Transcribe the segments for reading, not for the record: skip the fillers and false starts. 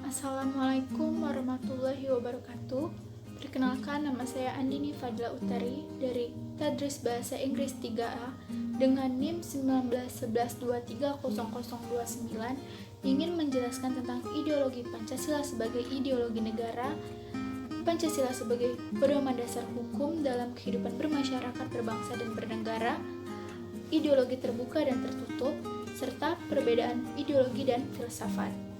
Assalamualaikum warahmatullahi wabarakatuh. Perkenalkan, nama saya Andini Fadla Utari dari Tadris Bahasa Inggris 3A dengan NIM 1911230029 ingin menjelaskan tentang ideologi Pancasila sebagai ideologi negara, Pancasila sebagai pedoman dasar hukum dalam kehidupan bermasyarakat, berbangsa, dan bernegara, ideologi terbuka dan tertutup, serta perbedaan ideologi dan filsafat.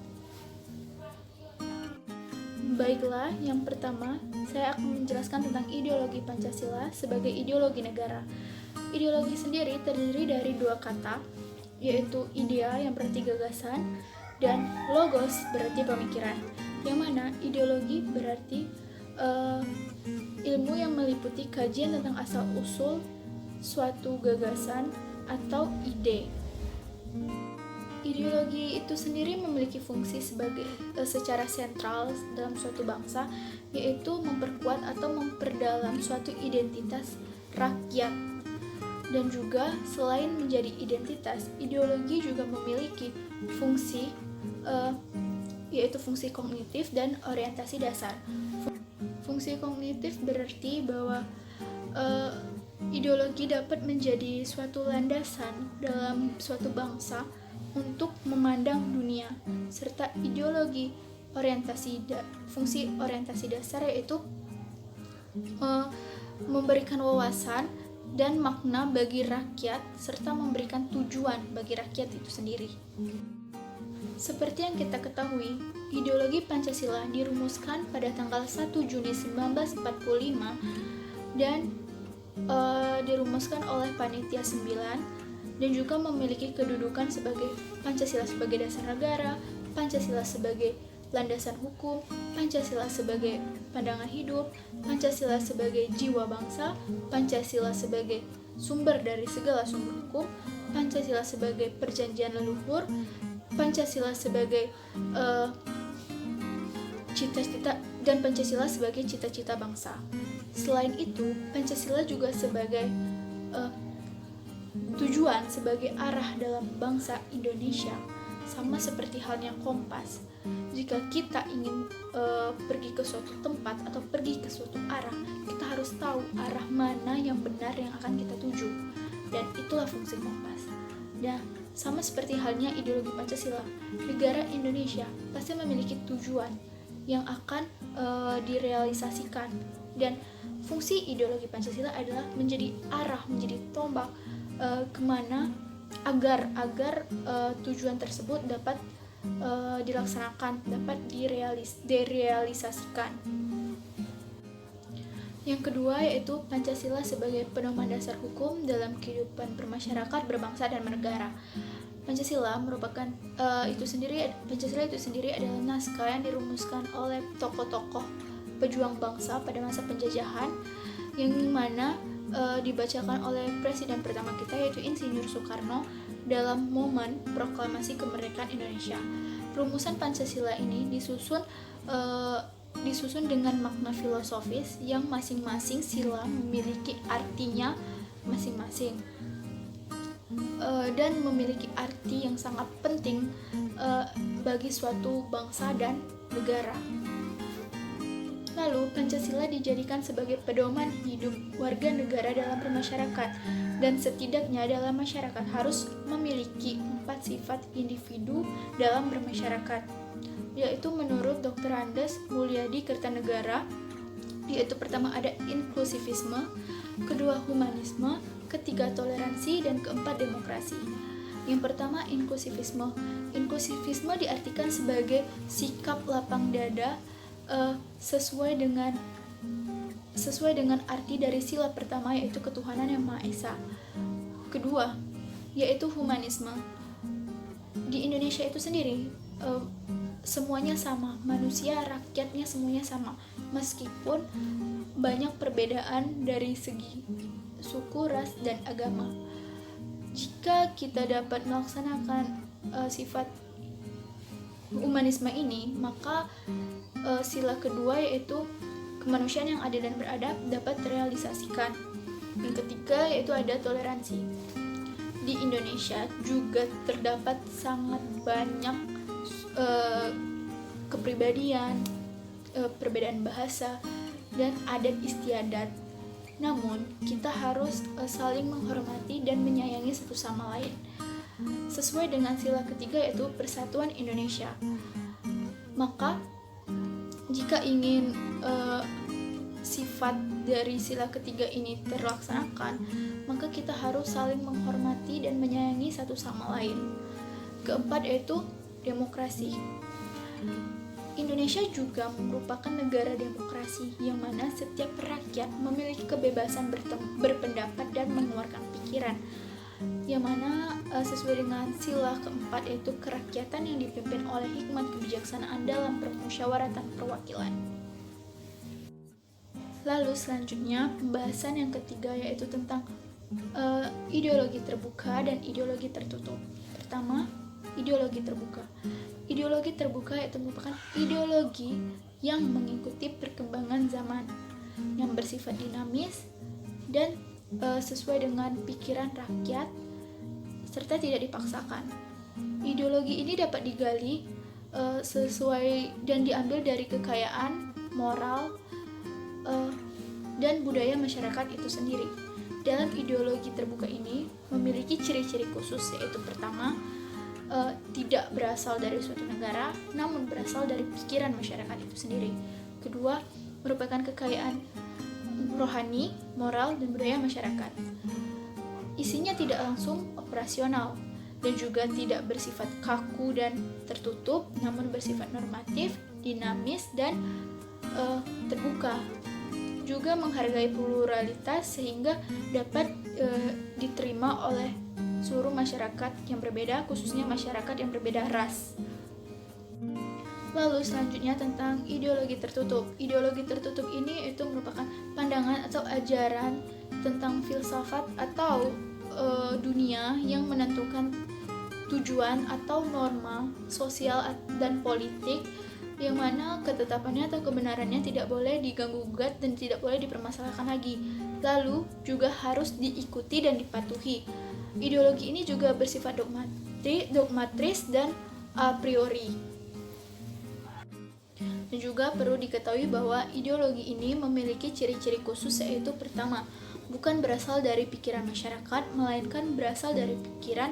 Baiklah, yang pertama, saya akan menjelaskan tentang ideologi Pancasila sebagai ideologi negara. Ideologi sendiri terdiri dari dua kata, yaitu idea yang berarti gagasan dan logos berarti pemikiran. Yang mana ideologi berarti ilmu yang meliputi kajian tentang asal-usul suatu gagasan atau ide. Ideologi itu sendiri memiliki fungsi secara sentral dalam suatu bangsa, yaitu memperkuat atau memperdalam suatu identitas rakyat. Dan juga selain menjadi identitas, ideologi juga memiliki fungsi yaitu fungsi kognitif dan orientasi dasar. Fungsi kognitif berarti bahwa ideologi dapat menjadi suatu landasan dalam suatu bangsa untuk memandang dunia, serta ideologi fungsi orientasi dasar yaitu memberikan wawasan dan makna bagi rakyat serta memberikan tujuan bagi rakyat itu sendiri. Seperti yang kita ketahui, ideologi Pancasila dirumuskan pada tanggal 1 Juni 1945 dan dirumuskan oleh Panitia 9 dan juga memiliki kedudukan sebagai Pancasila sebagai dasar negara, Pancasila sebagai landasan hukum, Pancasila sebagai pandangan hidup, Pancasila sebagai jiwa bangsa, Pancasila sebagai sumber dari segala sumber hukum, Pancasila sebagai perjanjian leluhur, Pancasila sebagai cita-cita, dan Pancasila sebagai cita-cita bangsa. Selain itu, Pancasila juga sebagai tujuan, sebagai arah dalam bangsa Indonesia, sama seperti halnya kompas. Jika kita ingin pergi ke suatu tempat atau pergi ke suatu arah, kita harus tahu arah mana yang benar yang akan kita tuju, dan itulah fungsi kompas. Nah, sama seperti halnya ideologi Pancasila, negara Indonesia pasti memiliki tujuan yang akan direalisasikan, dan fungsi ideologi Pancasila adalah menjadi arah, menjadi tombak kemana agar tujuan tersebut dapat dilaksanakan, dapat direalisasikan. Yang kedua yaitu Pancasila sebagai pedoman dasar hukum dalam kehidupan bermasyarakat, berbangsa, dan bernegara. Pancasila itu sendiri adalah naskah yang dirumuskan oleh tokoh-tokoh pejuang bangsa pada masa penjajahan, yang mana dibacakan oleh presiden pertama kita yaitu Insinyur Soekarno dalam momen proklamasi kemerdekaan Indonesia. Rumusan Pancasila ini disusun dengan makna filosofis yang masing-masing sila memiliki artinya masing-masing dan memiliki arti yang sangat penting bagi suatu bangsa dan negara. Lalu, Pancasila dijadikan sebagai pedoman hidup warga negara dalam bermasyarakat, dan setidaknya dalam masyarakat harus memiliki 4 sifat individu dalam bermasyarakat, yaitu menurut Dr. Andes Mulyadi Kertanegara, yaitu pertama ada inklusivisme, kedua humanisme, ketiga toleransi, dan keempat demokrasi. Yang pertama, inklusivisme. Inklusivisme diartikan sebagai sikap lapang dada sesuai dengan arti dari sila pertama yaitu ketuhanan yang Maha Esa. Kedua, yaitu humanisme. Di Indonesia itu sendiri semuanya sama, manusia, rakyatnya semuanya sama, meskipun banyak perbedaan dari segi suku, ras, dan agama. Jika kita dapat melaksanakan sifat humanisme ini, maka sila kedua yaitu kemanusiaan yang adil dan beradab dapat terrealisasikan. Yang ketiga yaitu ada toleransi. Di Indonesia juga terdapat sangat banyak kepribadian, perbedaan bahasa, dan adat istiadat. Namun, kita harus saling menghormati dan menyayangi satu sama lain. Sesuai dengan sila ketiga yaitu Persatuan Indonesia. Maka, jika ingin sifat dari sila ketiga ini terlaksanakan, maka kita harus saling menghormati dan menyayangi satu sama lain. Keempat yaitu demokrasi. Indonesia juga merupakan negara demokrasi yang mana setiap rakyat memiliki kebebasan berpendapat dan mengeluarkan pikiran, yang mana sesuai dengan sila keempat yaitu kerakyatan yang dipimpin oleh hikmat kebijaksanaan dalam permusyawaratan perwakilan. Lalu selanjutnya pembahasan yang ketiga yaitu tentang ideologi terbuka dan ideologi tertutup. Pertama, ideologi terbuka. Ideologi terbuka yaitu merupakan ideologi yang mengikuti perkembangan zaman, yang bersifat dinamis dan sesuai dengan pikiran rakyat serta tidak dipaksakan. Ideologi ini dapat digali sesuai dan diambil dari kekayaan, moral, dan budaya masyarakat itu sendiri. Dalam ideologi terbuka ini memiliki ciri-ciri khusus, yaitu pertama, tidak berasal dari suatu negara, namun berasal dari pikiran masyarakat itu sendiri. Kedua, merupakan kekayaan rohani, moral, dan budaya masyarakat. Isinya tidak langsung operasional dan juga tidak bersifat kaku dan tertutup, namun bersifat normatif, dinamis, dan terbuka. Juga menghargai pluralitas sehingga dapat diterima oleh seluruh masyarakat yang berbeda, khususnya masyarakat yang berbeda ras. Lalu selanjutnya tentang ideologi tertutup. Ideologi tertutup ini itu merupakan pandangan atau ajaran tentang filsafat atau dunia yang menentukan tujuan atau norma sosial dan politik, yang mana ketetapannya atau kebenarannya tidak boleh diganggu-gugat dan tidak boleh dipermasalahkan lagi. Lalu juga harus diikuti dan dipatuhi. Ideologi ini juga bersifat dogmatris dan a priori. Dan juga perlu diketahui bahwa ideologi ini memiliki ciri-ciri khusus, yaitu pertama, bukan berasal dari pikiran masyarakat, melainkan berasal dari pikiran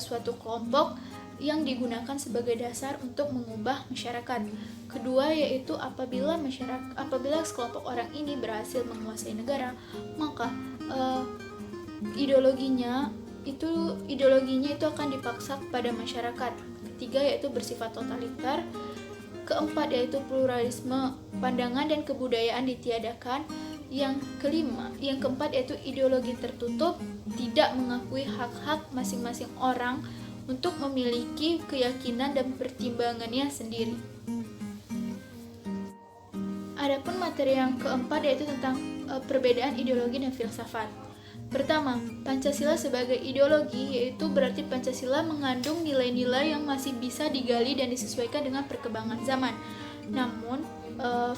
suatu kelompok yang digunakan sebagai dasar untuk mengubah masyarakat. Kedua yaitu apabila sekelompok orang ini berhasil menguasai negara, maka ideologinya itu akan dipaksa kepada masyarakat. Ketiga yaitu bersifat totaliter. Keempat yaitu pluralisme pandangan dan kebudayaan ditiadakan. Yang keempat yaitu ideologi tertutup, tidak mengakui hak-hak masing-masing orang untuk memiliki keyakinan dan pertimbangannya sendiri. Adapun materi yang keempat yaitu tentang perbedaan ideologi dan filsafat. Pertama, Pancasila sebagai ideologi, yaitu berarti Pancasila mengandung nilai-nilai yang masih bisa digali dan disesuaikan dengan perkembangan zaman. Namun,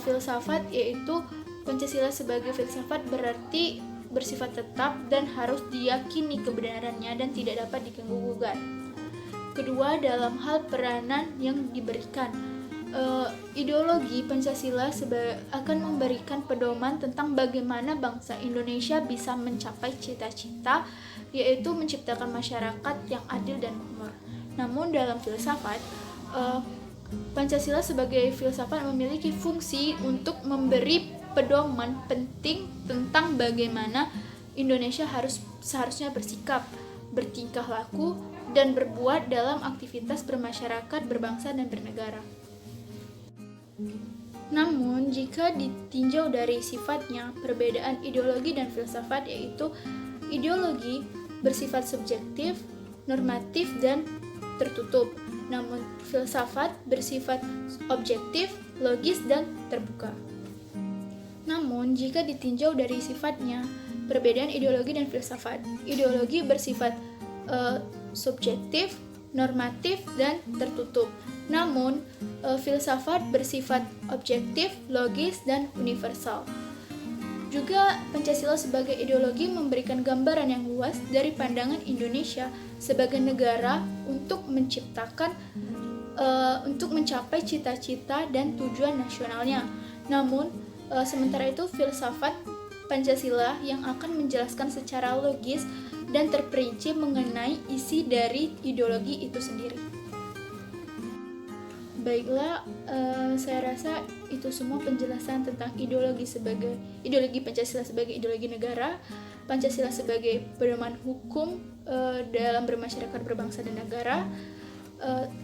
filsafat yaitu Pancasila sebagai filsafat berarti bersifat tetap dan harus diyakini kebenarannya dan tidak dapat diganggu-gugat. Kedua, dalam hal peranan yang diberikan, ideologi Pancasila akan memberikan pedoman tentang bagaimana bangsa Indonesia bisa mencapai cita-cita, yaitu menciptakan masyarakat yang adil dan makmur. Namun dalam filsafat, Pancasila sebagai filsafat memiliki fungsi untuk memberi pedoman penting tentang bagaimana Indonesia seharusnya bersikap, bertingkah laku, dan berbuat dalam aktivitas bermasyarakat, berbangsa, dan bernegara. Namun, jika ditinjau dari sifatnya, perbedaan ideologi dan filsafat yaitu ideologi bersifat subjektif, normatif, dan tertutup. Namun, filsafat bersifat objektif, logis, dan terbuka. Namun, jika ditinjau dari sifatnya, perbedaan ideologi dan filsafat, ideologi bersifat subjektif, normatif, dan tertutup. Namun, filsafat bersifat objektif, logis, dan universal. Juga Pancasila sebagai ideologi memberikan gambaran yang luas dari pandangan Indonesia sebagai negara untuk menciptakan untuk mencapai cita-cita dan tujuan nasionalnya. Namun, sementara itu filsafat Pancasila yang akan menjelaskan secara logis dan terperinci mengenai isi dari ideologi itu sendiri. Baiklah, saya rasa itu semua penjelasan tentang ideologi Pancasila sebagai ideologi negara, Pancasila sebagai pedoman hukum dalam bermasyarakat, berbangsa dan negara,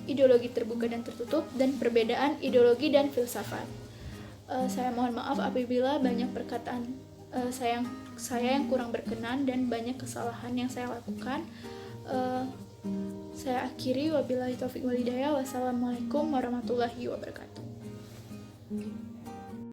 ideologi terbuka dan tertutup, dan perbedaan ideologi dan filsafat. Saya mohon maaf apabila banyak perkataan saya yang kurang berkenan dan banyak kesalahan yang saya lakukan. Saya akhiri, wabillahi taufiq wal hidayah. Wassalamualaikum warahmatullahi wabarakatuh.